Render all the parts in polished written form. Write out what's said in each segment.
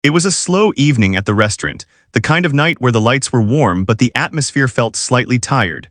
It was a slow evening at the restaurant, the kind of night where the lights were warm but the atmosphere felt slightly tired.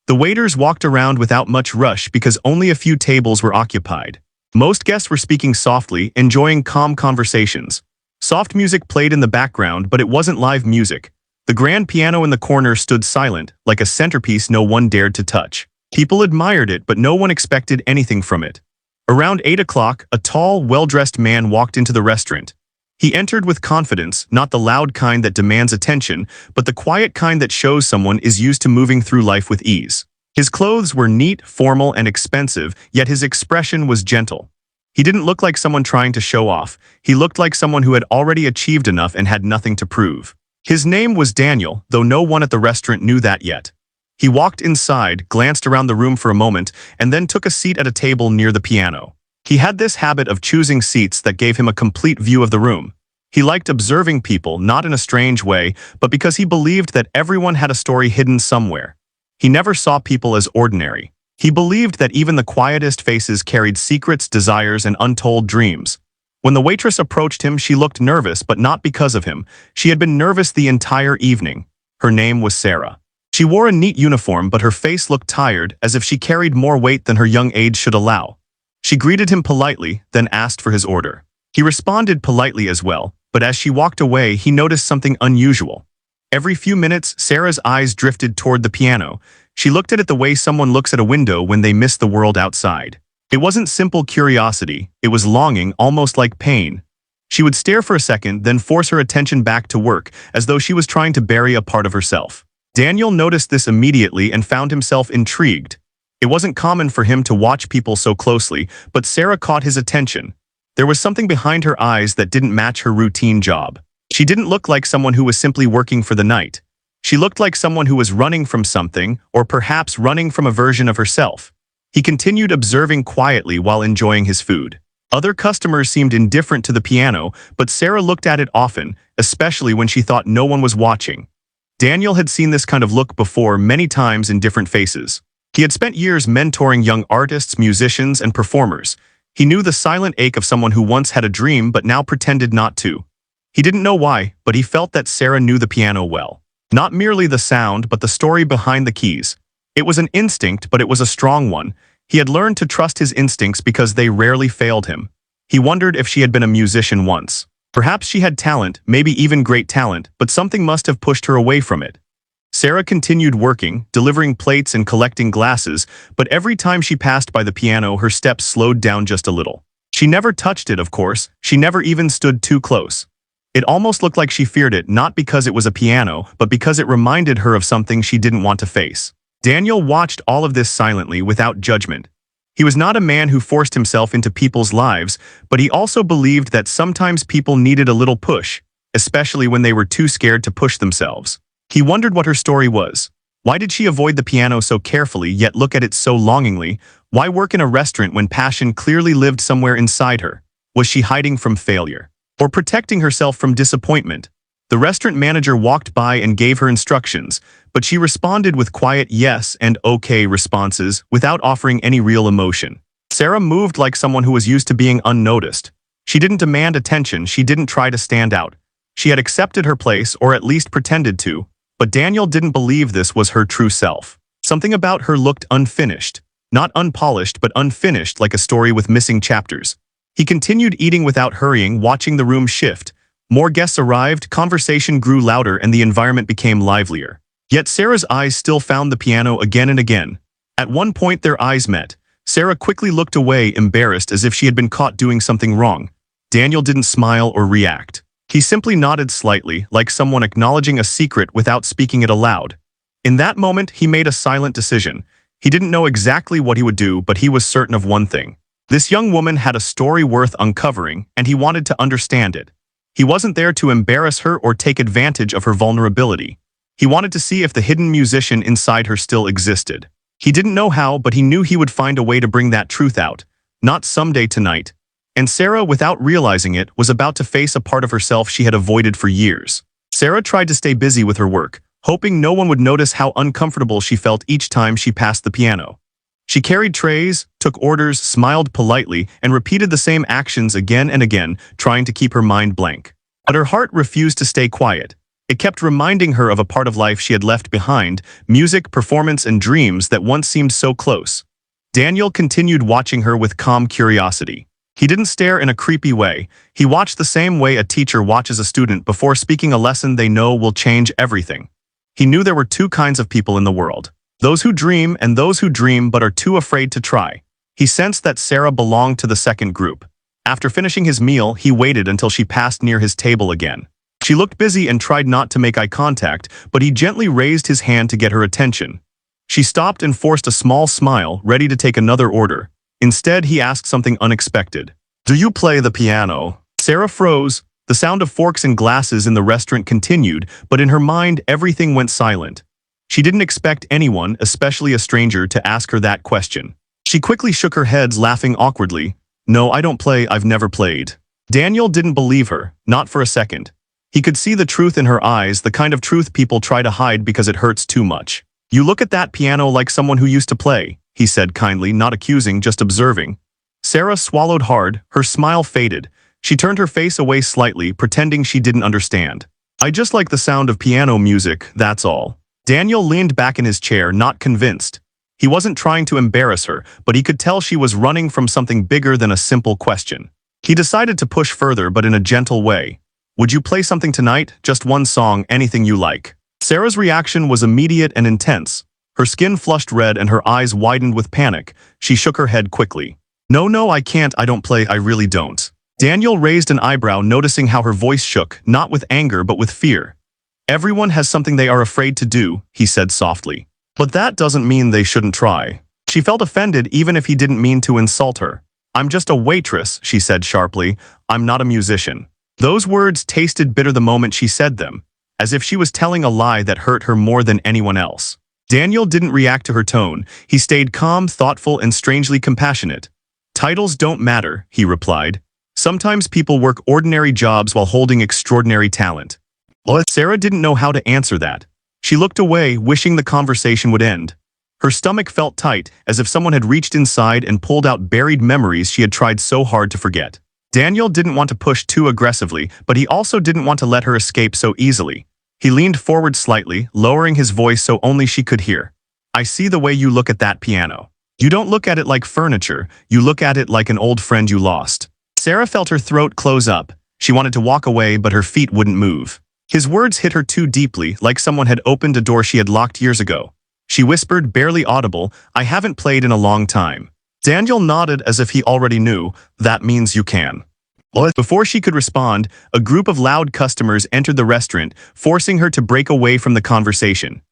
The waiters walked around without much rush because only a few tables were occupied. Most guests were speaking softly, enjoying calm conversations. Soft music played in the background, but it wasn't live music. The grand piano in the corner stood silent, like a centerpiece no one dared to touch. People admired it, but no one expected anything from it. Around 8 o'clock, a tall, well-dressed man walked into the restaurant. He entered with confidence, not the loud kind that demands attention, but the quiet kind that shows someone is used to moving through life with ease. His clothes were neat, formal, and expensive, yet his expression was gentle. He didn't look like someone trying to show off. He looked like someone who had already achieved enough and had nothing to prove. His name was Daniel, though no one at the restaurant knew that yet. He walked inside, glanced around the room for a moment, and then took a seat at a table near the piano. He had this habit of choosing seats that gave him a complete view of the room. He liked observing people, not in a strange way, but because he believed that everyone had a story hidden somewhere. He never saw people as ordinary. He believed that even the quietest faces carried secrets, desires, and untold dreams. When the waitress approached him, she looked nervous, but not because of him. She had been nervous the entire evening. Her name was Sarah. She wore a neat uniform, but her face looked tired, as if she carried more weight than her young age should allow. She greeted him politely, then asked for his order. He responded politely as well, but as she walked away, he noticed something unusual. Every few minutes, Sarah's eyes drifted toward the piano. She looked at it the way someone looks at a window when they miss the world outside. It wasn't simple curiosity, it was longing, almost like pain. She would stare for a second, then force her attention back to work, as though she was trying to bury a part of herself. Daniel noticed this immediately and found himself intrigued. It wasn't common for him to watch people so closely, but Sarah caught his attention. There was something behind her eyes that didn't match her routine job. She didn't look like someone who was simply working for the night. She looked like someone who was running from something, or perhaps running from a version of herself. He continued observing quietly while enjoying his food. Other customers seemed indifferent to the piano, but Sarah looked at it often, especially when she thought no one was watching. Daniel had seen this kind of look before many times in different faces. He had spent years mentoring young artists, musicians, and performers. He knew the silent ache of someone who once had a dream but now pretended not to. He didn't know why, but he felt that Sarah knew the piano well. Not merely the sound, but the story behind the keys. It was an instinct, but it was a strong one. He had learned to trust his instincts because they rarely failed him. He wondered if she had been a musician once. Perhaps she had talent, maybe even great talent, but something must have pushed her away from it. Sarah continued working, delivering plates and collecting glasses, but every time she passed by the piano, her steps slowed down just a little. She never touched it, of course. She never even stood too close. It almost looked like she feared it, not because it was a piano, but because it reminded her of something she didn't want to face. Daniel watched all of this silently, without judgment. He was not a man who forced himself into people's lives, but he also believed that sometimes people needed a little push, especially when they were too scared to push themselves. He wondered what her story was. Why did she avoid the piano so carefully yet look at it so longingly? Why work in a restaurant when passion clearly lived somewhere inside her? Was she hiding from failure? Or protecting herself from disappointment? The restaurant manager walked by and gave her instructions, but she responded with quiet yes and okay responses without offering any real emotion. Sarah moved like someone who was used to being unnoticed. She didn't demand attention, she didn't try to stand out. She had accepted her place, or at least pretended to, but Daniel didn't believe this was her true self. Something about her looked unfinished. Not unpolished, but unfinished, like a story with missing chapters. He continued eating without hurrying, watching the room shift. More guests arrived, conversation grew louder, and the environment became livelier. Yet Sarah's eyes still found the piano again and again. At one point their eyes met. Sarah quickly looked away, embarrassed, as if she had been caught doing something wrong. Daniel didn't smile or react. He simply nodded slightly, like someone acknowledging a secret without speaking it aloud. In that moment, he made a silent decision. He didn't know exactly what he would do, but he was certain of one thing. This young woman had a story worth uncovering, and he wanted to understand it. He wasn't there to embarrass her or take advantage of her vulnerability. He wanted to see if the hidden musician inside her still existed. He didn't know how, but he knew he would find a way to bring that truth out. Not someday, tonight. And Sarah, without realizing it, was about to face a part of herself she had avoided for years. Sarah tried to stay busy with her work, hoping no one would notice how uncomfortable she felt each time she passed the piano. She carried trays, took orders, smiled politely, and repeated the same actions again and again, trying to keep her mind blank. But her heart refused to stay quiet. It kept reminding her of a part of life she had left behind, music, performance, and dreams that once seemed so close. Daniel continued watching her with calm curiosity. He didn't stare in a creepy way. He watched the same way a teacher watches a student before speaking a lesson they know will change everything. He knew there were two kinds of people in the world: those who dream and those who dream but are too afraid to try. He sensed that Sarah belonged to the second group. After finishing his meal, he waited until she passed near his table again. She looked busy and tried not to make eye contact, but he gently raised his hand to get her attention. She stopped and forced a small smile, ready to take another order. Instead, he asked something unexpected. "Do you play the piano?" Sarah froze. The sound of forks and glasses in the restaurant continued, but in her mind, everything went silent. She didn't expect anyone, especially a stranger, to ask her that question. She quickly shook her head, laughing awkwardly. "No, I don't play, I've never played." Daniel didn't believe her, not for a second. He could see the truth in her eyes, the kind of truth people try to hide because it hurts too much. "You look at that piano like someone who used to play," he said kindly, not accusing, just observing. Sarah swallowed hard, her smile faded. She turned her face away slightly, pretending she didn't understand. "I just like the sound of piano music, that's all." Daniel leaned back in his chair, not convinced. He wasn't trying to embarrass her, but he could tell she was running from something bigger than a simple question. He decided to push further, but in a gentle way. "Would you play something tonight? Just one song, anything you like." Sarah's reaction was immediate and intense. Her skin flushed red and her eyes widened with panic. She shook her head quickly. No, I can't, I don't play, I really don't." Daniel raised an eyebrow, noticing how her voice shook, not with anger but with fear. "Everyone has something they are afraid to do," he said softly. "But that doesn't mean they shouldn't try." She felt offended even if he didn't mean to insult her. "I'm just a waitress," she said sharply. "I'm not a musician." Those words tasted bitter the moment she said them, as if she was telling a lie that hurt her more than anyone else. Daniel didn't react to her tone. He stayed calm, thoughtful, and strangely compassionate. "Titles don't matter," he replied. "Sometimes people work ordinary jobs while holding extraordinary talent." Well, Sarah didn't know how to answer that. She looked away, wishing the conversation would end. Her stomach felt tight, as if someone had reached inside and pulled out buried memories she had tried so hard to forget. Daniel didn't want to push too aggressively, but he also didn't want to let her escape so easily. He leaned forward slightly, lowering his voice so only she could hear. "I see the way you look at that piano. You don't look at it like furniture, you look at it like an old friend you lost." Sarah felt her throat close up. She wanted to walk away, but her feet wouldn't move. His words hit her too deeply, like someone had opened a door she had locked years ago. She whispered, barely audible, "I haven't played in a long time." Daniel nodded as if he already knew. "That means you can." Before she could respond, a group of loud customers entered the restaurant, forcing her to break away from the conversation.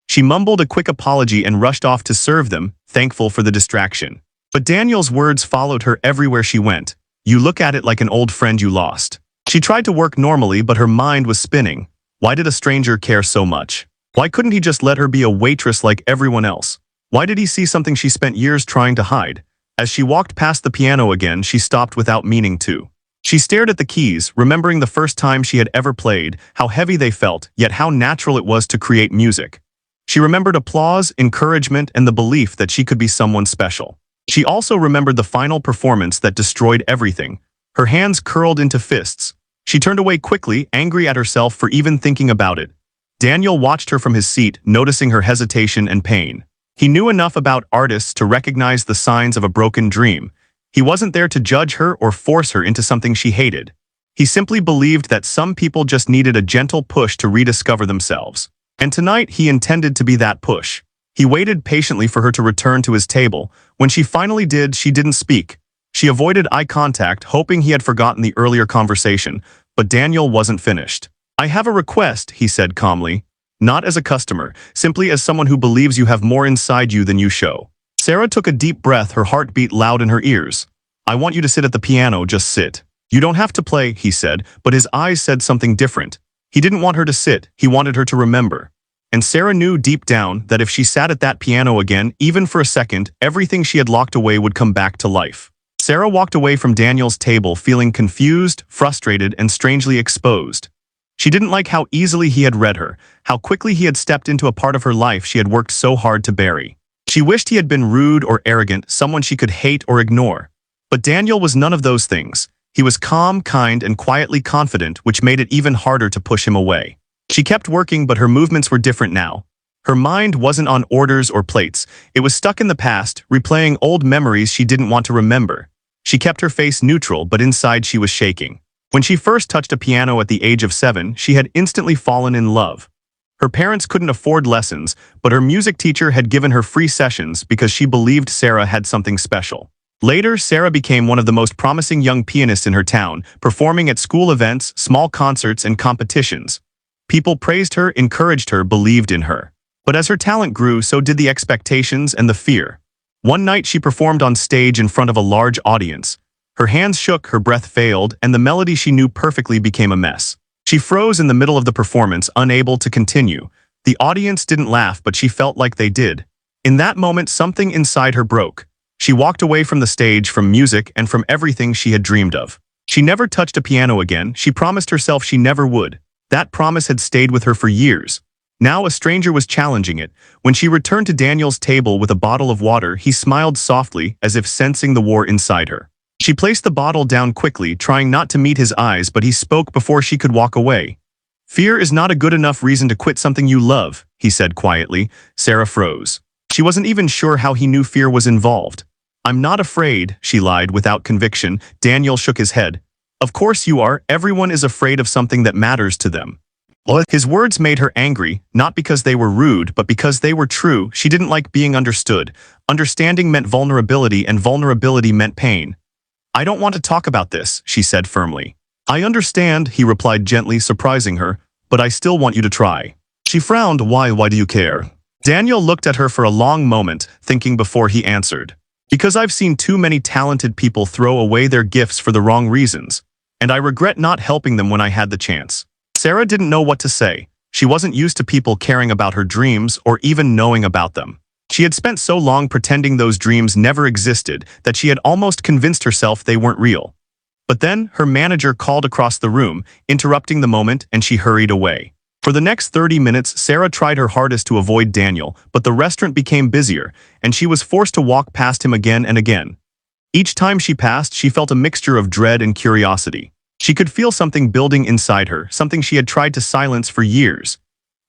She mumbled a quick apology and rushed off to serve them, thankful for the distraction. But Daniel's words followed her everywhere she went. "You look at it like an old friend you lost." She tried to work normally, but her mind was spinning. Why did a stranger care so much? Why couldn't he just let her be a waitress like everyone else? Why did he see something she spent years trying to hide? As she walked past the piano again, she stopped without meaning to. She stared at the keys, remembering the first time she had ever played, how heavy they felt, yet how natural it was to create music. She remembered applause, encouragement, and the belief that she could be someone special. She also remembered the final performance that destroyed everything. Her hands curled into fists. She turned away quickly, angry at herself for even thinking about it. Daniel watched her from his seat, noticing her hesitation and pain. He knew enough about artists to recognize the signs of a broken dream. He wasn't there to judge her or force her into something she hated. He simply believed that some people just needed a gentle push to rediscover themselves. And tonight, he intended to be that push. He waited patiently for her to return to his table. When she finally did, she didn't speak. She avoided eye contact, hoping he had forgotten the earlier conversation, but Daniel wasn't finished. "I have a request," he said calmly. "Not as a customer, simply as someone who believes you have more inside you than you show." Sarah took a deep breath, her heart beat loud in her ears. "I want you to sit at the piano, just sit." "You don't have to play," he said, but his eyes said something different. He didn't want her to sit, he wanted her to remember. And Sarah knew deep down that if she sat at that piano again, even for a second, everything she had locked away would come back to life. Sarah walked away from Daniel's table feeling confused, frustrated, and strangely exposed. She didn't like how easily he had read her, how quickly he had stepped into a part of her life she had worked so hard to bury. She wished he had been rude or arrogant, someone she could hate or ignore. But Daniel was none of those things. He was calm, kind, and quietly confident, which made it even harder to push him away. She kept working, but her movements were different now. Her mind wasn't on orders or plates. It was stuck in the past, replaying old memories she didn't want to remember. She kept her face neutral, but inside she was shaking. When she first touched a piano at the age of 7, she had instantly fallen in love. Her parents couldn't afford lessons, but her music teacher had given her free sessions because she believed Sarah had something special. Later, Sarah became one of the most promising young pianists in her town, performing at school events, small concerts, and competitions. People praised her, encouraged her, believed in her. But as her talent grew, so did the expectations and the fear. One night she performed on stage in front of a large audience. Her hands shook, her breath failed, and the melody she knew perfectly became a mess. She froze in the middle of the performance, unable to continue. The audience didn't laugh, but she felt like they did. In that moment, something inside her broke. She walked away from the stage, from music, and from everything she had dreamed of. She never touched a piano again. She promised herself she never would. That promise had stayed with her for years. Now a stranger was challenging it. When she returned to Daniel's table with a bottle of water, he smiled softly, as if sensing the war inside her. She placed the bottle down quickly, trying not to meet his eyes, but he spoke before she could walk away. "Fear is not a good enough reason to quit something you love," he said quietly. Sarah froze. She wasn't even sure how he knew fear was involved. "I'm not afraid," she lied without conviction. Daniel shook his head. "Of course you are. Everyone is afraid of something that matters to them." His words made her angry, not because they were rude, but because they were true. She didn't like being understood. Understanding meant vulnerability, and vulnerability meant pain. "I don't want to talk about this," she said firmly. "I understand," he replied gently, surprising her, "but I still want you to try." She frowned. Why do you care?" Daniel looked at her for a long moment, thinking before he answered. "Because I've seen too many talented people throw away their gifts for the wrong reasons, and I regret not helping them when I had the chance." Sarah didn't know what to say. She wasn't used to people caring about her dreams or even knowing about them. She had spent so long pretending those dreams never existed that she had almost convinced herself they weren't real. But then, her manager called across the room, interrupting the moment, and she hurried away. For the next 30 minutes, Sarah tried her hardest to avoid Daniel, but the restaurant became busier, and she was forced to walk past him again and again. Each time she passed, she felt a mixture of dread and curiosity. She could feel something building inside her, something she had tried to silence for years.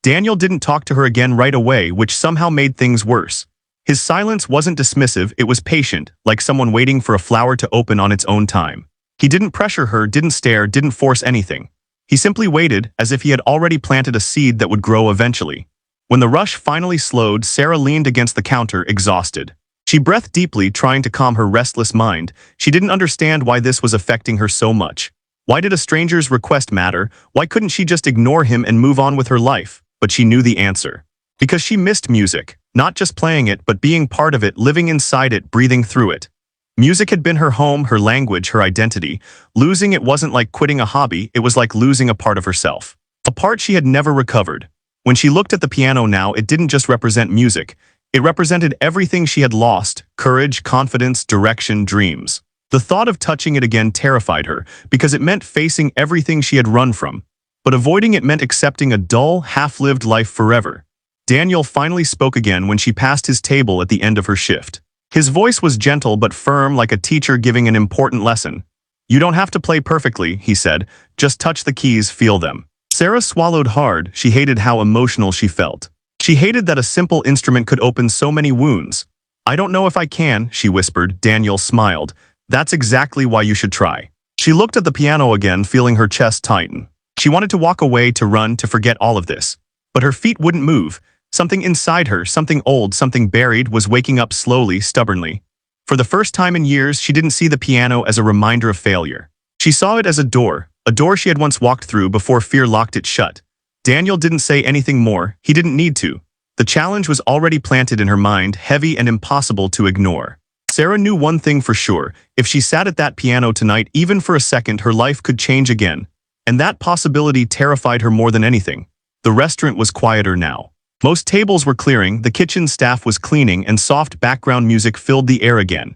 Daniel didn't talk to her again right away, which somehow made things worse. His silence wasn't dismissive, it was patient, like someone waiting for a flower to open on its own time. He didn't pressure her, didn't stare, didn't force anything. He simply waited, as if he had already planted a seed that would grow eventually. When the rush finally slowed, Sarah leaned against the counter, exhausted. She breathed deeply, trying to calm her restless mind. She didn't understand why this was affecting her so much. Why did a stranger's request matter? Why couldn't she just ignore him and move on with her life? But she knew the answer. Because she missed music. Not just playing it, but being part of it, living inside it, breathing through it. Music had been her home, her language, her identity. Losing it wasn't like quitting a hobby, it was like losing a part of herself. A part she had never recovered. When she looked at the piano now, it didn't just represent music. It represented everything she had lost: courage, confidence, direction, dreams. The thought of touching it again terrified her, because it meant facing everything she had run from. But avoiding it meant accepting a dull, half-lived life forever. Daniel finally spoke again when she passed his table at the end of her shift. His voice was gentle but firm, like a teacher giving an important lesson. "You don't have to play perfectly," he said. "Just touch the keys, feel them." Sarah swallowed hard. She hated how emotional she felt. She hated that a simple instrument could open so many wounds. "I don't know if I can," she whispered. Daniel smiled. "That's exactly why you should try." She looked at the piano again, feeling her chest tighten. She wanted to walk away, to run, to forget all of this. But her feet wouldn't move. Something inside her, something old, something buried, was waking up slowly, stubbornly. For the first time in years, she didn't see the piano as a reminder of failure. She saw it as a door she had once walked through before fear locked it shut. Daniel didn't say anything more. He didn't need to. The challenge was already planted in her mind, heavy and impossible to ignore. Sarah knew one thing for sure: if she sat at that piano tonight, even for a second, her life could change again. And that possibility terrified her more than anything. The restaurant was quieter now. Most tables were clearing, the kitchen staff was cleaning, and soft background music filled the air again.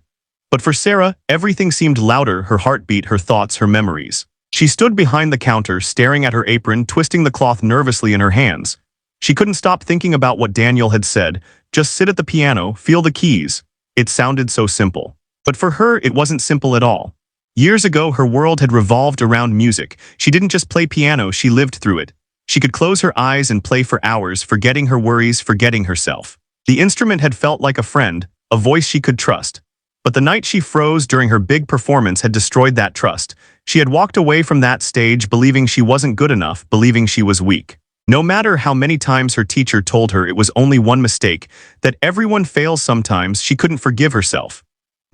But for Sarah, everything seemed louder: her heartbeat, her thoughts, her memories. She stood behind the counter, staring at her apron, twisting the cloth nervously in her hands. She couldn't stop thinking about what Daniel had said: just sit at the piano, feel the keys. It sounded so simple. But for her, it wasn't simple at all. Years ago, her world had revolved around music. She didn't just play piano, she lived through it. She could close her eyes and play for hours, forgetting her worries, forgetting herself. The instrument had felt like a friend, a voice she could trust. But the night she froze during her big performance had destroyed that trust. She had walked away from that stage believing she wasn't good enough, believing she was weak. No matter how many times her teacher told her it was only one mistake, that everyone fails sometimes, she couldn't forgive herself.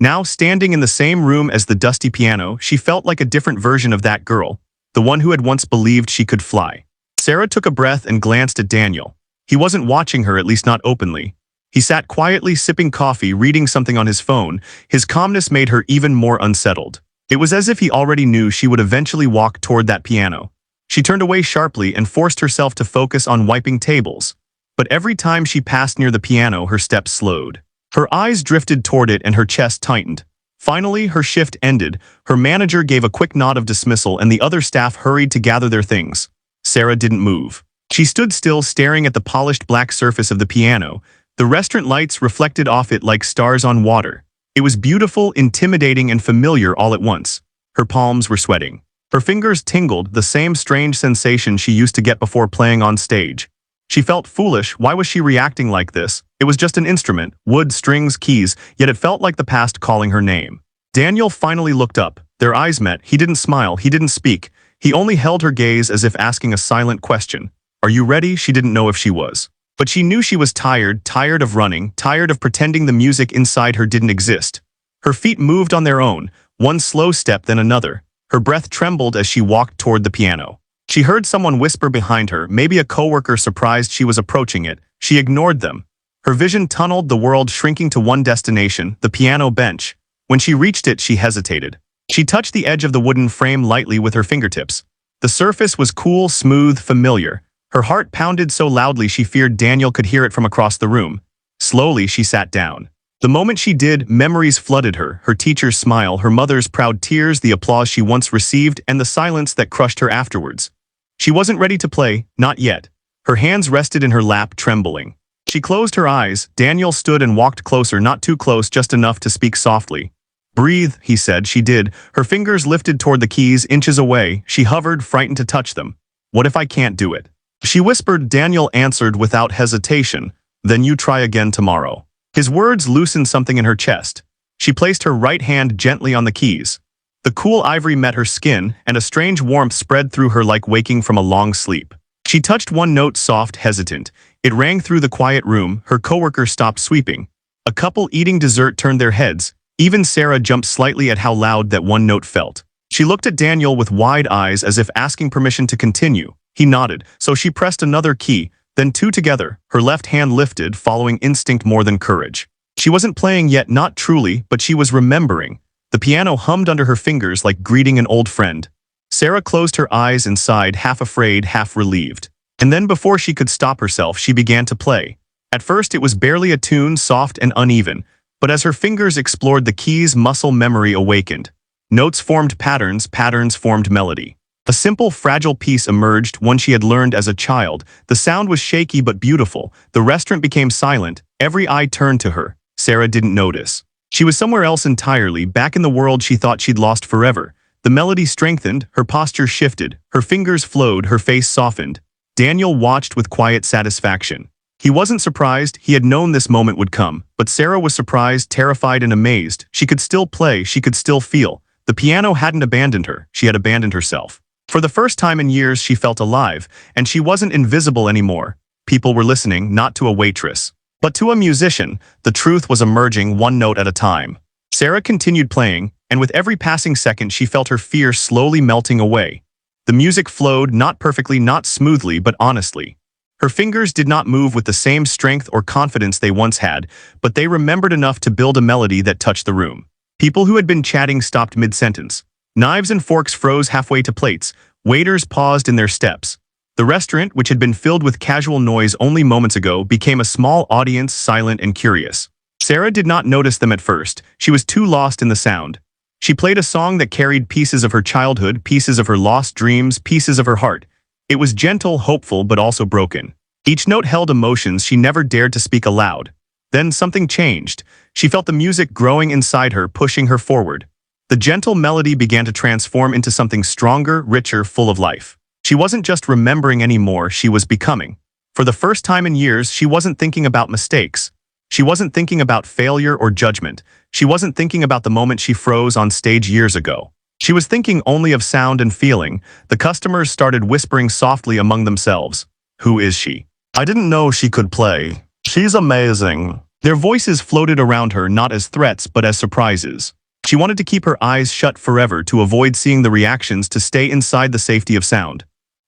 Now, standing in the same room as the dusty piano, she felt like a different version of that girl, the one who had once believed she could fly. Sarah took a breath and glanced at Daniel. He wasn't watching her, at least not openly. He sat quietly sipping coffee, reading something on his phone. His calmness made her even more unsettled. It was as if he already knew she would eventually walk toward that piano. She turned away sharply and forced herself to focus on wiping tables. But every time she passed near the piano, her steps slowed. Her eyes drifted toward it and her chest tightened. Finally, her shift ended. Her manager gave a quick nod of dismissal and the other staff hurried to gather their things. Sarah didn't move. She stood still, staring at the polished black surface of the piano. The restaurant lights reflected off it like stars on water. It was beautiful, intimidating, and familiar all at once. Her palms were sweating. Her fingers tingled, the same strange sensation she used to get before playing on stage. She felt foolish. Why was she reacting like this? It was just an instrument, wood, strings, keys, yet it felt like the past calling her name. Daniel finally looked up. Their eyes met. He didn't smile. He didn't speak. He only held her gaze as if asking a silent question. Are you ready? She didn't know if she was. But she knew she was tired, tired of running, tired of pretending the music inside her didn't exist. Her feet moved on their own, one slow step then another. Her breath trembled as she walked toward the piano. She heard someone whisper behind her, maybe a coworker surprised she was approaching it. She ignored them. Her vision tunneled, the world shrinking to one destination, the piano bench. When she reached it, she hesitated. She touched the edge of the wooden frame lightly with her fingertips. The surface was cool, smooth, familiar. Her heart pounded so loudly she feared Daniel could hear it from across the room. Slowly, she sat down. The moment she did, memories flooded her, her teacher's smile, her mother's proud tears, the applause she once received, and the silence that crushed her afterwards. She wasn't ready to play, not yet. Her hands rested in her lap, trembling. She closed her eyes. Daniel stood and walked closer, not too close, just enough to speak softly. Breathe, he said. She did. Her fingers lifted toward the keys, inches away. She hovered, frightened to touch them. What if I can't do it? She whispered. Daniel answered without hesitation. Then you try again tomorrow. His words loosened something in her chest. She placed her right hand gently on the keys. The cool ivory met her skin, and a strange warmth spread through her like waking from a long sleep. She touched one note, soft, hesitant. It rang through the quiet room. Her coworker stopped sweeping. A couple eating dessert turned their heads. Even Sarah jumped slightly at how loud that one note felt. She looked at Daniel with wide eyes as if asking permission to continue. He nodded, so she pressed another key, then two together, her left hand lifted, following instinct more than courage. She wasn't playing yet, not truly, but she was remembering. The piano hummed under her fingers like greeting an old friend. Sarah closed her eyes and sighed, half afraid, half relieved. And then before she could stop herself, she began to play. At first it was barely a tune, soft and uneven, but as her fingers explored the keys, muscle memory awakened. Notes formed patterns, patterns formed melody. A simple, fragile piece emerged, one she had learned as a child. The sound was shaky but beautiful. The restaurant became silent. Every eye turned to her. Sarah didn't notice. She was somewhere else entirely, back in the world she thought she'd lost forever. The melody strengthened, her posture shifted, her fingers flowed, her face softened. Daniel watched with quiet satisfaction. He wasn't surprised, he had known this moment would come, but Sarah was surprised, terrified, and amazed. She could still play, she could still feel. The piano hadn't abandoned her, she had abandoned herself. For the first time in years, she felt alive, and she wasn't invisible anymore. People were listening, not to a waitress, but to a musician. The truth was emerging, one note at a time. Sarah continued playing, and with every passing second, she felt her fear slowly melting away. The music flowed, not perfectly, not smoothly, but honestly. Her fingers did not move with the same strength or confidence they once had, but they remembered enough to build a melody that touched the room. People who had been chatting stopped mid-sentence. Knives and forks froze halfway to plates. Waiters paused in their steps. The restaurant, which had been filled with casual noise only moments ago, became a small audience, silent and curious. Sarah did not notice them at first. She was too lost in the sound. She played a song that carried pieces of her childhood, pieces of her lost dreams, pieces of her heart. It was gentle, hopeful, but also broken. Each note held emotions she never dared to speak aloud. Then something changed. She felt the music growing inside her, pushing her forward. The gentle melody began to transform into something stronger, richer, full of life. She wasn't just remembering anymore, she was becoming. For the first time in years, she wasn't thinking about mistakes. She wasn't thinking about failure or judgment. She wasn't thinking about the moment she froze on stage years ago. She was thinking only of sound and feeling. The customers started whispering softly among themselves. Who is she? I didn't know she could play. She's amazing. Their voices floated around her not as threats but as surprises. She wanted to keep her eyes shut forever to avoid seeing the reactions, to stay inside the safety of sound.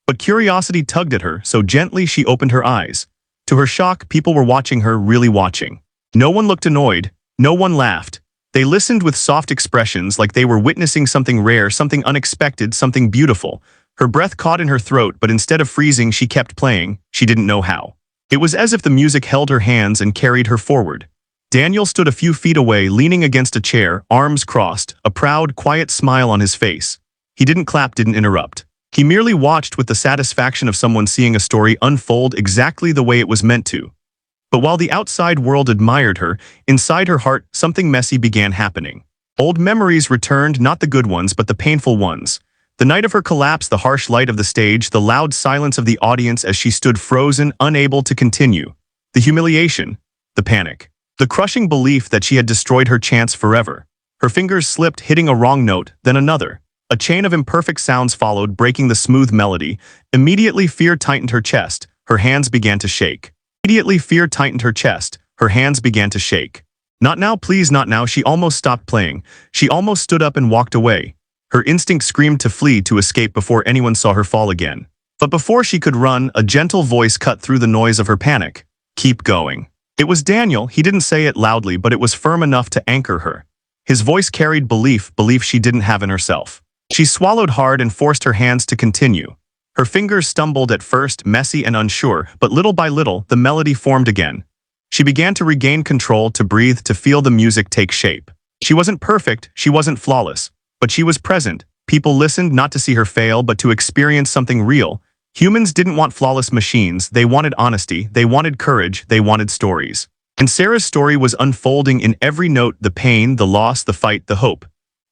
But curiosity tugged at her, so gently she opened her eyes. To her shock, people were watching her, really watching. No one looked annoyed. No one laughed. They listened with soft expressions, like they were witnessing something rare, something unexpected, something beautiful. Her breath caught in her throat, but instead of freezing, she kept playing. She didn't know how. It was as if the music held her hands and carried her forward. Daniel stood a few feet away, leaning against a chair, arms crossed, a proud, quiet smile on his face. He didn't clap, didn't interrupt. He merely watched with the satisfaction of someone seeing a story unfold exactly the way it was meant to. But while the outside world admired her, inside her heart, something messy began happening. Old memories returned, not the good ones, but the painful ones. The night of her collapse, the harsh light of the stage, the loud silence of the audience as she stood frozen, unable to continue. The humiliation, the panic, the crushing belief that she had destroyed her chance forever. Her fingers slipped, hitting a wrong note, then another. A chain of imperfect sounds followed, breaking the smooth melody. Immediately, fear tightened her chest. Her hands began to shake. Immediately, fear tightened her chest. Her hands began to shake. Not now, please, not now. She almost stopped playing. She almost stood up and walked away. Her instinct screamed to flee, to escape before anyone saw her fall again. But before she could run, a gentle voice cut through the noise of her panic. Keep going. It was Daniel. He didn't say it loudly, but it was firm enough to anchor her. His voice carried belief she didn't have in herself. She swallowed hard and forced her hands to continue. Her fingers stumbled at first, messy and unsure, but little by little, the melody formed again. She began to regain control, to breathe, to feel the music take shape. She wasn't perfect, she wasn't flawless. But she was present. People listened not to see her fail, but to experience something real. Humans didn't want flawless machines. They wanted honesty. They wanted courage. They wanted stories. And Sarah's story was unfolding in every note, the pain, the loss, the fight, the hope.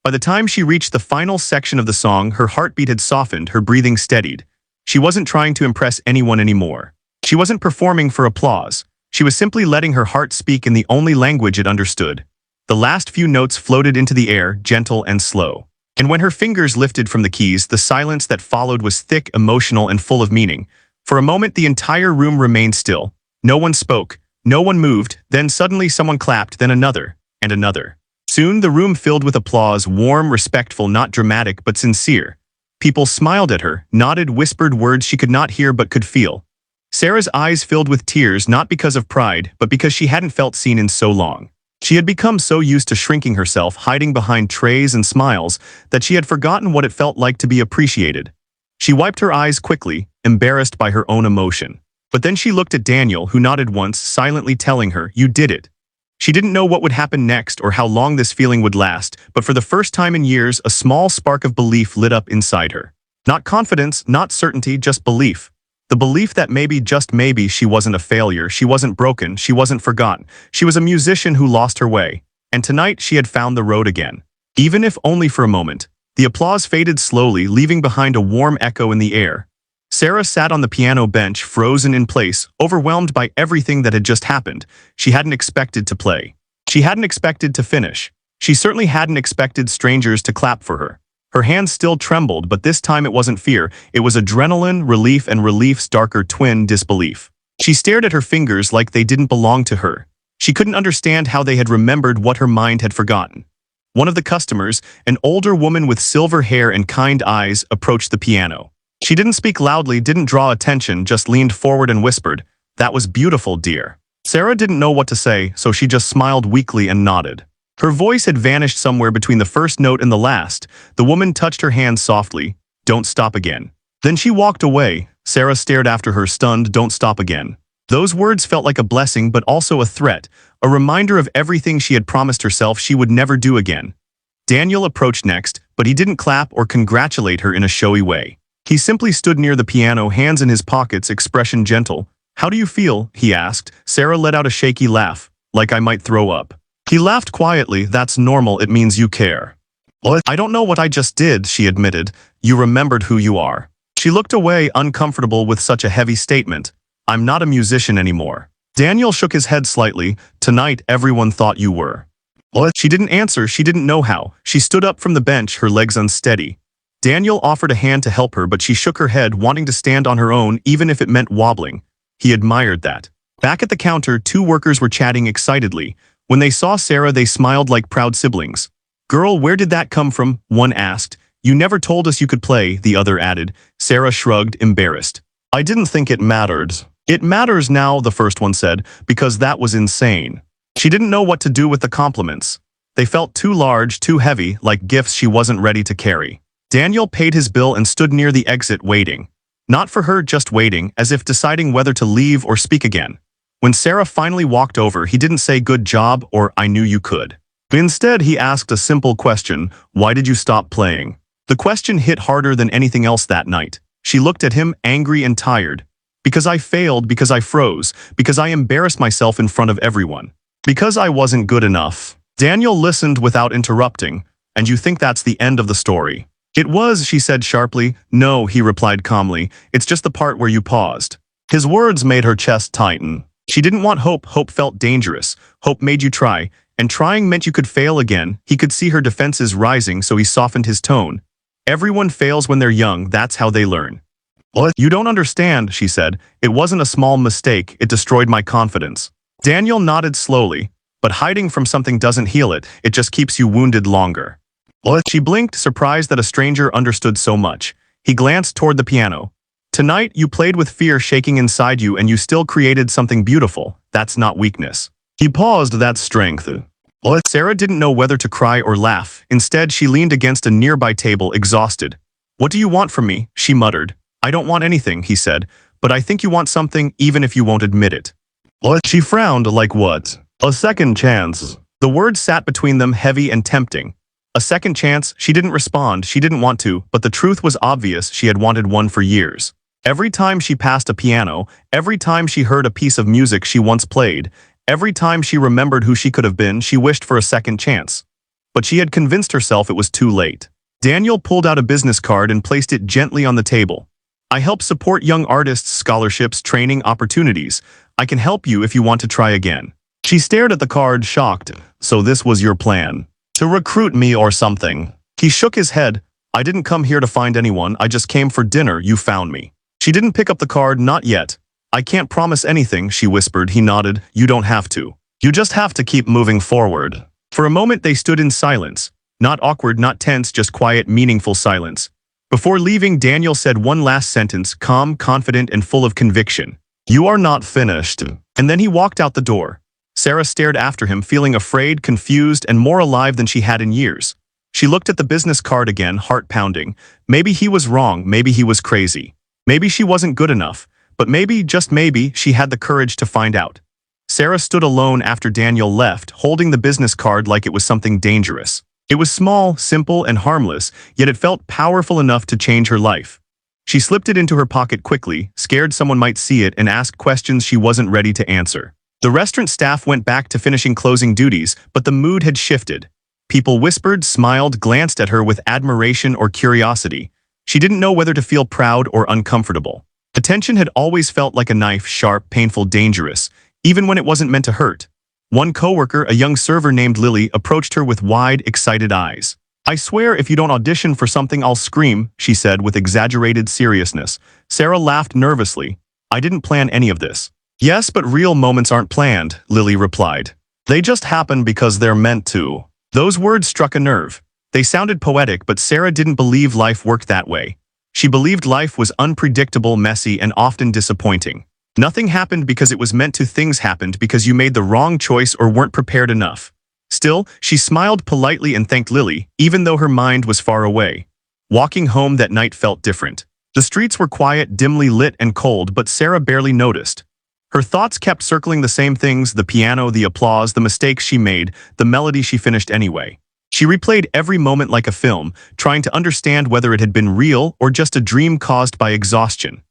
By the time she reached the final section of the song, her heartbeat had softened, her breathing steadied. She wasn't trying to impress anyone anymore. She wasn't performing for applause. She was simply letting her heart speak in the only language it understood. The last few notes floated into the air, gentle and slow. And when her fingers lifted from the keys, the silence that followed was thick, emotional, and full of meaning. For a moment, the entire room remained still. No one spoke. No one moved. Then suddenly someone clapped, then another, and another. Soon the room filled with applause, warm, respectful, not dramatic, but sincere. People smiled at her, nodded, whispered words she could not hear but could feel. Sarah's eyes filled with tears, not because of pride, but because she hadn't felt seen in so long. She had become so used to shrinking herself, hiding behind trays and smiles, that she had forgotten what it felt like to be appreciated. She wiped her eyes quickly, embarrassed by her own emotion. But then she looked at Daniel, who nodded once, silently telling her, "You did it." She didn't know what would happen next or how long this feeling would last, but for the first time in years, a small spark of belief lit up inside her. Not confidence, not certainty, just belief. The belief that maybe, just maybe, she wasn't a failure, she wasn't broken, she wasn't forgotten. She was a musician who lost her way. And tonight, she had found the road again. Even if only for a moment. The applause faded slowly, leaving behind a warm echo in the air. Sarah sat on the piano bench, frozen in place, overwhelmed by everything that had just happened. She hadn't expected to play. She hadn't expected to finish. She certainly hadn't expected strangers to clap for her. Her hands still trembled, but this time it wasn't fear. It was adrenaline, relief, and relief's darker twin, disbelief. She stared at her fingers like they didn't belong to her. She couldn't understand how they had remembered what her mind had forgotten. One of the customers, an older woman with silver hair and kind eyes, approached the piano. She didn't speak loudly, didn't draw attention, just leaned forward and whispered, "That was beautiful, dear." Sarah didn't know what to say, so she just smiled weakly and nodded. Her voice had vanished somewhere between the first note and the last. The woman touched her hand softly. "Don't stop again." Then she walked away. Sarah stared after her, stunned. "Don't stop again." Those words felt like a blessing, but also a threat, a reminder of everything she had promised herself she would never do again. Daniel approached next, but he didn't clap or congratulate her in a showy way. He simply stood near the piano, hands in his pockets, expression gentle. "How do you feel?" he asked. Sarah let out a shaky laugh, like I might throw up. He laughed quietly. "That's normal, it means you care." I don't know what I just did, she admitted. You remembered who you are. She looked away, uncomfortable with such a heavy statement. I'm not a musician anymore. Daniel shook his head slightly. Tonight, everyone thought you were. She didn't answer, she didn't know how. She stood up from the bench, her legs unsteady. Daniel offered a hand to help her, but she shook her head, wanting to stand on her own, even if it meant wobbling. He admired that. Back at the counter, two workers were chatting excitedly. When they saw Sarah, they smiled like proud siblings. Girl, where did that come from? One asked. You never told us you could play, the other added. Sarah shrugged, embarrassed. I didn't think it mattered. It matters now, the first one said, because that was insane. She didn't know what to do with the compliments. They felt too large, too heavy, like gifts she wasn't ready to carry. Daniel paid his bill and stood near the exit waiting. Not for her, just waiting, as if deciding whether to leave or speak again. When Sarah finally walked over, he didn't say good job or I knew you could. Instead, he asked a simple question, why did you stop playing? The question hit harder than anything else that night. She looked at him, angry and tired. Because I failed, because I froze, because I embarrassed myself in front of everyone. Because I wasn't good enough. Daniel listened without interrupting. And you think that's the end of the story? It was, she said sharply. No, he replied calmly. It's just the part where you paused. His words made her chest tighten. She didn't want hope. Hope felt dangerous. Hope made you try. And trying meant you could fail again. He could see her defenses rising, so he softened his tone. Everyone fails when they're young. That's how they learn. What? You don't understand, she said. It wasn't a small mistake. It destroyed my confidence. Daniel nodded slowly. But hiding from something doesn't heal it. It just keeps you wounded longer. What? She blinked, surprised that a stranger understood so much. He glanced toward the piano. Tonight, you played with fear shaking inside you and you still created something beautiful. That's not weakness. He paused. That's strength. What? Sarah didn't know whether to cry or laugh. Instead, she leaned against a nearby table, exhausted. What do you want from me? She muttered. I don't want anything, he said. But I think you want something, even if you won't admit it. What? She frowned. Like what? A second chance. The words sat between them, heavy and tempting. A second chance. She didn't respond. She didn't want to, but the truth was obvious. She had wanted one for years. Every time she passed a piano, every time she heard a piece of music she once played, every time she remembered who she could have been, she wished for a second chance. But she had convinced herself it was too late. Daniel pulled out a business card and placed it gently on the table. I help support young artists, scholarships, training, opportunities. I can help you if you want to try again. She stared at the card, shocked. So this was your plan? To recruit me or something? He shook his head. I didn't come here to find anyone. I just came for dinner. You found me. She didn't pick up the card, not yet. I can't promise anything, she whispered. He nodded. You don't have to. You just have to keep moving forward. For a moment they stood in silence. Not awkward, not tense, just quiet, meaningful silence. Before leaving, Daniel said one last sentence, calm, confident, and full of conviction. You are not finished. And then he walked out the door. Sarah stared after him, feeling afraid, confused, and more alive than she had in years. She looked at the business card again, heart pounding. Maybe he was wrong, maybe he was crazy. Maybe she wasn't good enough, but maybe, just maybe, she had the courage to find out. Sarah stood alone after Daniel left, holding the business card like it was something dangerous. It was small, simple, and harmless, yet it felt powerful enough to change her life. She slipped it into her pocket quickly, scared someone might see it, and asked questions she wasn't ready to answer. The restaurant staff went back to finishing closing duties, but the mood had shifted. People whispered, smiled, glanced at her with admiration or curiosity. She didn't know whether to feel proud or uncomfortable. Attention had always felt like a knife, sharp, painful, dangerous, even when it wasn't meant to hurt. One coworker, a young server named Lily, approached her with wide, excited eyes. I swear if you don't audition for something, I'll scream, she said with exaggerated seriousness. Sarah laughed nervously. I didn't plan any of this. Yes, but real moments aren't planned, Lily replied. They just happen because they're meant to. Those words struck a nerve. They sounded poetic, but Sarah didn't believe life worked that way. She believed life was unpredictable, messy, and often disappointing. Nothing happened because it was meant to. Things happened because you made the wrong choice or weren't prepared enough. Still, she smiled politely and thanked Lily, even though her mind was far away. Walking home that night felt different. The streets were quiet, dimly lit, and cold, but Sarah barely noticed. Her thoughts kept circling the same things: the piano, the applause, the mistakes she made, the melody she finished anyway. She replayed every moment like a film, trying to understand whether it had been real or just a dream caused by exhaustion.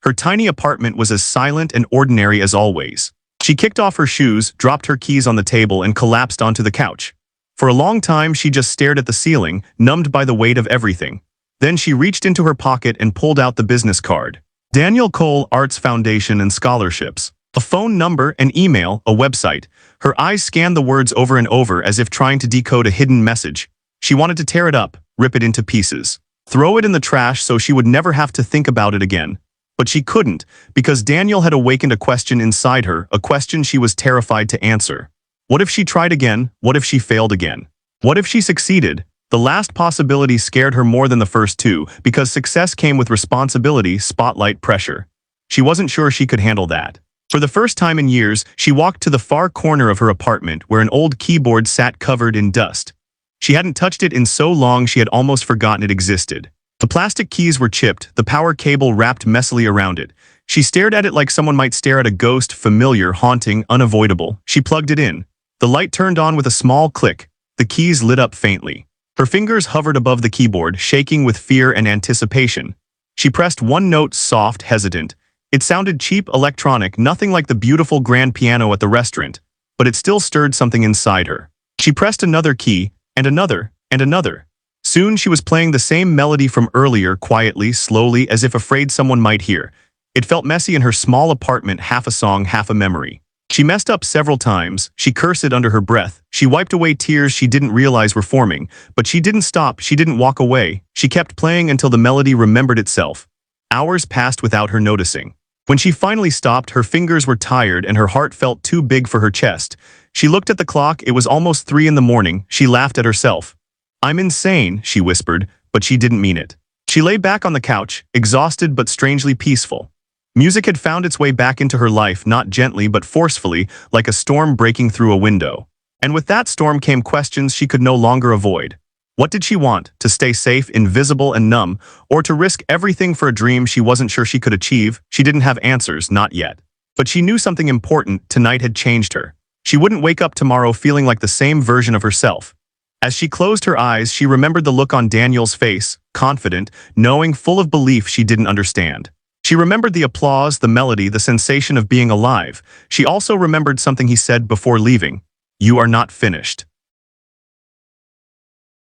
Her tiny apartment was as silent and ordinary as always. She kicked off her shoes, dropped her keys on the table, and collapsed onto the couch. For a long time, she just stared at the ceiling, numbed by the weight of everything. Then she reached into her pocket and pulled out the business card. Daniel Cole Arts Foundation and Scholarships. A phone number, an email, a website. Her eyes scanned the words over and over as if trying to decode a hidden message. She wanted to tear it up, rip it into pieces, throw it in the trash so she would never have to think about it again. But she couldn't, because Daniel had awakened a question inside her, a question she was terrified to answer. What if she tried again? What if she failed again? What if she succeeded? The last possibility scared her more than the first two, because success came with responsibility, spotlight, pressure. She wasn't sure she could handle that. For the first time in years, she walked to the far corner of her apartment where an old keyboard sat covered in dust. She hadn't touched it in so long she had almost forgotten it existed. The plastic keys were chipped, the power cable wrapped messily around it. She stared at it like someone might stare at a ghost, familiar, haunting, unavoidable. She plugged it in. The light turned on with a small click. The keys lit up faintly. Her fingers hovered above the keyboard, shaking with fear and anticipation. She pressed one note, soft, hesitant. It sounded cheap, electronic, nothing like the beautiful grand piano at the restaurant, but it still stirred something inside her. She pressed another key, and another, and another. Soon she was playing the same melody from earlier, quietly, slowly, as if afraid someone might hear. It felt messy in her small apartment, half a song, half a memory. She messed up several times, she cursed under her breath, she wiped away tears she didn't realize were forming, but she didn't stop, she didn't walk away, she kept playing until the melody remembered itself. Hours passed without her noticing. When she finally stopped, her fingers were tired and her heart felt too big for her chest. She looked at the clock, it was almost 3 in the morning, she laughed at herself. "I'm insane," she whispered, but she didn't mean it. She lay back on the couch, exhausted but strangely peaceful. Music had found its way back into her life, not gently but forcefully, like a storm breaking through a window. And with that storm came questions she could no longer avoid. What did she want? To stay safe, invisible, and numb, or to risk everything for a dream she wasn't sure she could achieve? She didn't have answers, not yet. But she knew something important. Tonight had changed her. She wouldn't wake up tomorrow feeling like the same version of herself. As she closed her eyes, she remembered the look on Daniel's face, confident, knowing, full of belief she didn't understand. She remembered the applause, the melody, the sensation of being alive. She also remembered something he said before leaving. "You are not finished."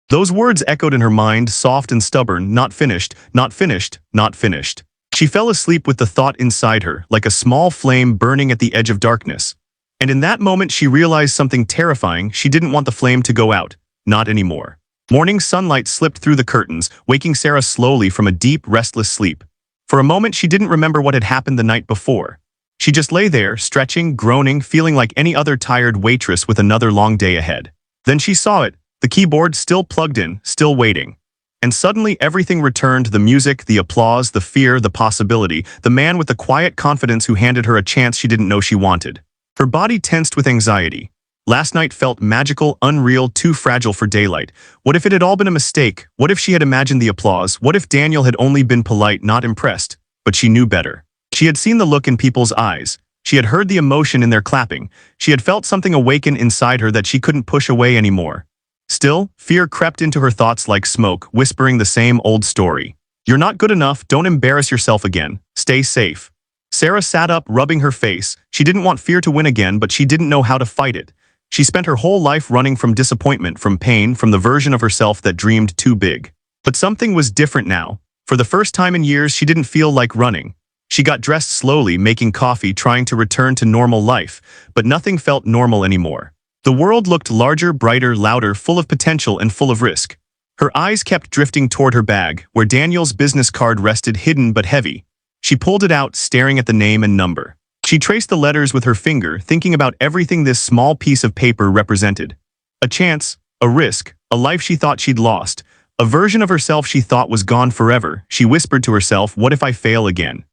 Those words echoed in her mind, soft and stubborn, not finished, not finished, not finished. She fell asleep with the thought inside her, like a small flame burning at the edge of darkness. And in that moment she realized something terrifying. She didn't want the flame to go out. Not anymore. Morning sunlight slipped through the curtains, waking Sarah slowly from a deep, restless sleep. For a moment she didn't remember what had happened the night before. She just lay there, stretching, groaning, feeling like any other tired waitress with another long day ahead. Then she saw it, the keyboard still plugged in, still waiting. And suddenly everything returned, the music, the applause, the fear, the possibility, the man with the quiet confidence who handed her a chance she didn't know she wanted. Her body tensed with anxiety. Last night felt magical, unreal, too fragile for daylight. What if it had all been a mistake? What if she had imagined the applause? What if Daniel had only been polite, not impressed? But she knew better. She had seen the look in people's eyes. She had heard the emotion in their clapping. She had felt something awaken inside her that she couldn't push away anymore. Still, fear crept into her thoughts like smoke, whispering the same old story. "You're not good enough, don't embarrass yourself again, stay safe." Sarah sat up, rubbing her face. She didn't want fear to win again, but she didn't know how to fight it. She spent her whole life running from disappointment, from pain, from the version of herself that dreamed too big. But something was different now. For the first time in years, she didn't feel like running. She got dressed slowly, making coffee, trying to return to normal life, but nothing felt normal anymore. The world looked larger, brighter, louder, full of potential and full of risk. Her eyes kept drifting toward her bag, where Daniel's business card rested, hidden but heavy. She pulled it out, staring at the name and number. She traced the letters with her finger, thinking about everything this small piece of paper represented. A chance, a risk, a life she thought she'd lost, a version of herself she thought was gone forever. She whispered to herself, "What if I fail again?"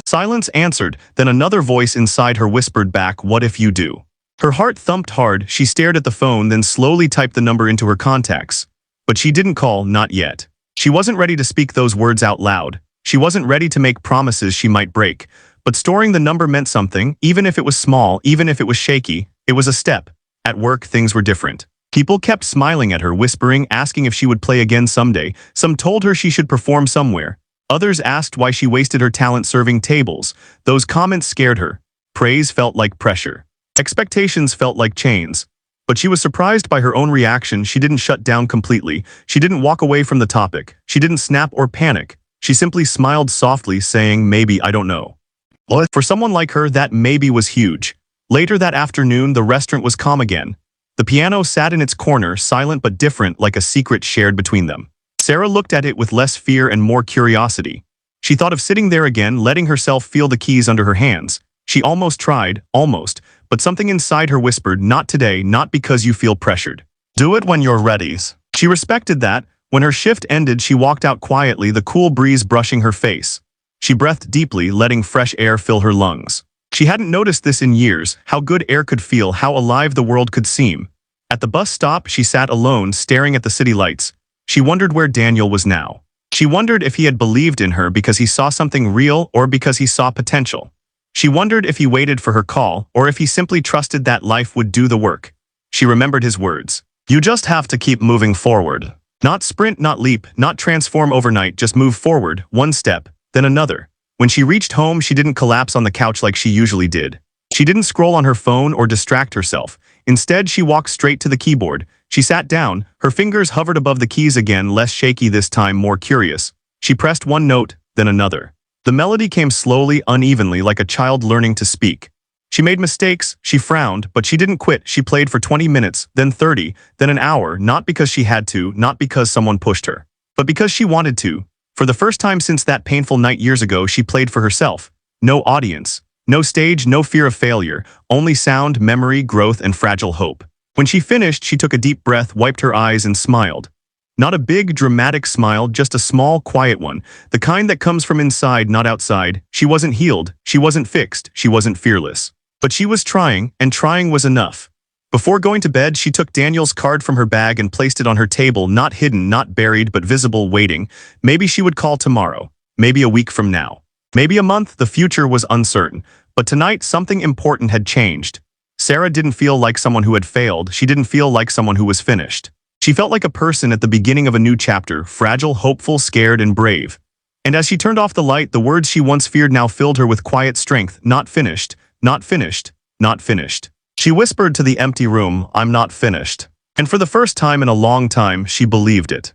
Silence answered, then another voice inside her whispered back, "What if you do?" Her heart thumped hard. She stared at the phone, then slowly typed the number into her contacts. But she didn't call, not yet. She wasn't ready to speak those words out loud. She wasn't ready to make promises she might break. But storing the number meant something, even if it was small, even if it was shaky. It was a step. At work, things were different. People kept smiling at her, whispering, asking if she would play again someday. Some told her she should perform somewhere. Others asked why she wasted her talent serving tables. Those comments scared her. Praise felt like pressure. Expectations felt like chains. But she was surprised by her own reaction. She didn't shut down completely. She didn't walk away from the topic. She didn't snap or panic. She simply smiled softly, saying, "Maybe, I don't know." For someone like her, that maybe was huge. Later that afternoon, the restaurant was calm again. The piano sat in its corner, silent but different, like a secret shared between them. Sarah looked at it with less fear and more curiosity. She thought of sitting there again, letting herself feel the keys under her hands. She almost tried, almost, but something inside her whispered, "Not today, not because you feel pressured. Do it when you're ready." She respected that. When her shift ended, she walked out quietly, the cool breeze brushing her face. She breathed deeply, letting fresh air fill her lungs. She hadn't noticed this in years, how good air could feel, how alive the world could seem. At the bus stop, she sat alone, staring at the city lights. She wondered where Daniel was now. She wondered if he had believed in her because he saw something real or because he saw potential. She wondered if he waited for her call or if he simply trusted that life would do the work. She remembered his words. "You just have to keep moving forward. Not sprint, not leap, not transform overnight, just move forward, one step, then another." When she reached home, she didn't collapse on the couch like she usually did. She didn't scroll on her phone or distract herself. Instead, she walked straight to the keyboard. She sat down, her fingers hovered above the keys again, less shaky this time, more curious. She pressed one note, then another. The melody came slowly, unevenly, like a child learning to speak. She made mistakes, she frowned, but she didn't quit. She played for 20 minutes, then 30, then an hour, not because she had to, not because someone pushed her, but because she wanted to. For the first time since that painful night years ago, she played for herself. No audience, no stage, no fear of failure, only sound, memory, growth, and fragile hope. When she finished, she took a deep breath, wiped her eyes, and smiled. Not a big, dramatic smile, just a small, quiet one, the kind that comes from inside, not outside. She wasn't healed, she wasn't fixed, she wasn't fearless. But she was trying, and trying was enough. Before going to bed, she took Daniel's card from her bag and placed it on her table, not hidden, not buried, but visible, waiting. Maybe she would call tomorrow, maybe a week from now, maybe a month. The future was uncertain. But tonight, something important had changed. Sarah didn't feel like someone who had failed. She didn't feel like someone who was finished. She felt like a person at the beginning of a new chapter, fragile, hopeful, scared, and brave. And as she turned off the light, the words she once feared now filled her with quiet strength. Not finished, not finished, not finished. She whispered to the empty room, "I'm not finished." And for the first time in a long time, she believed it.